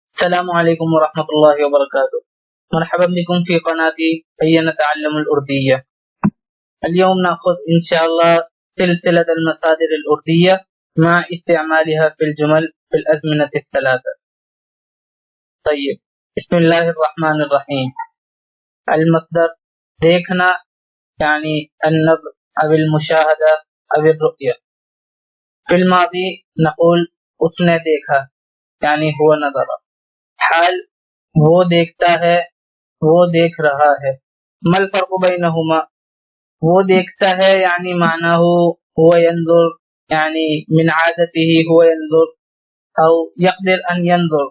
السلام عليكم ورحمة الله وبركاته. مرحبا بكم في قناتي هيا نتعلم الأردية. اليوم نأخذ إن شاء الله سلسلة المصادر الأردية مع استعمالها في الجمل في الأزمنة الثلاثة. طيب، بسم الله الرحمن الرحيم. المصدر دیکھنا يعني النظر أو المشاهدة أو الرؤية. في الماضي نقول اس نے دیکھا يعني هو نظر. حال وہ دیکھتا ہے، وہ دیکھ رہا ہے. ما الفرق بينهما؟ وہ دیکھتا ہے يعني معناه هو ينظر، يعني من عادته هو ينظر أو يقدر أن ينظر.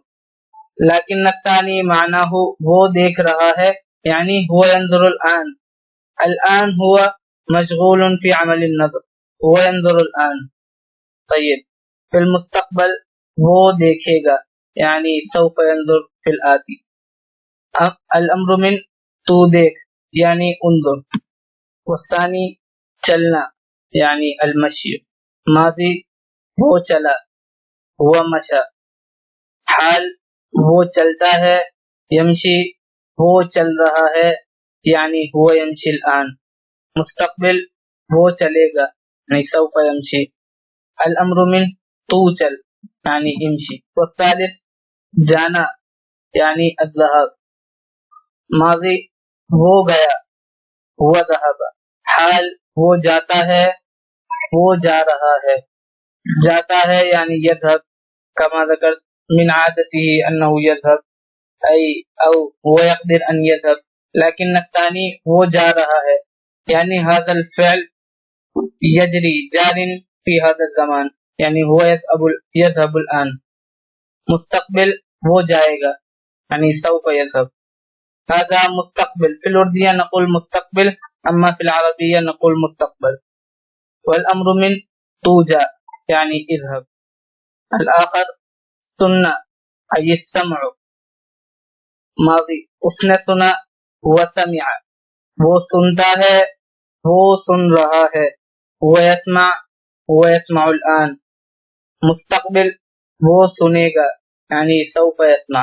لكن الثاني معناه وہ دیکھ رہا ہے يعني هو ينظر الآن. الآن هو مشغول في عمل النظر، هو ينظر الآن. طيب، في المستقبل وہ دیکھے گا يعني سوف ينظر في الآتي. الأمر من تو دیکھ يعني انظر. والثاني چلنا يعني المشي. ماضی وہ چلا، وہ مشى. حال وہ چلتا ہے، يمشي وہ چل رہا ہے يعني هو يمشي الآن. مستقبل وہ چلے گا يعني سوف يمشي. الأمر من تو چل يعني امشي. والثالث جانا يعني الذهاب. ماضی وہ گیا، وہ ذهب. حال وہ جاتا ہے، وہ جا رہا ہے. جاتا ہے يعني يذهب كما ذكرت، من عادته أنه يذهب أو هو يقدر أن يذهب. لكن الثاني وہ جا رہا ہے يعني هذا الفعل يجري جار في هذا الزمان يعني هو يذهب الآن. مستقبل وہ جائے گا يعني سوف يذهب. هذا مستقبل. في الأردية نقول مستقبل، أما في العربية نقول مستقبل. والأمر من توجا يعني اذهب. الآخر سنة أي السمع. ماضی اس نے سنا، وہ سمع وہ سنتا ہے، وہ سن رہا ہے. وہ يسمع، وہ يسمع الآن. مستقبل وہ سنے گا يعني سوف يسمع.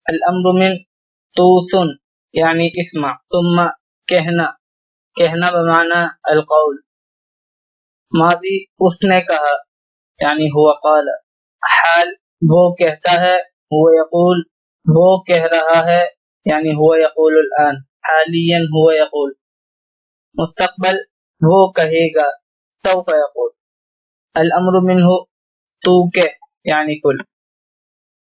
الأمر من تو سن يعني اسمع. ثم کہنا، کہنا بمعنى القول. ماضی اس نے کہا يعني هو قال. حال وہ کہتا ہے، هو يقول وہ کہہ رہا ہے يعني هو يقول الآن. حاليا هو يقول. مستقبل وہ کہے گا سوف يقول. الأمر منه تو کہ يعني كل.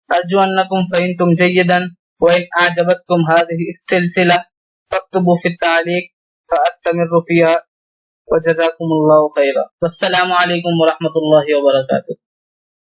أرجو أنكم فهمتم جيدا، وإن أعجبتكم هذه السلسلة فاكتبوا في التعليق فأستمر فيها، وجزاكم الله خيرا. والسلام عليكم ورحمة الله وبركاته.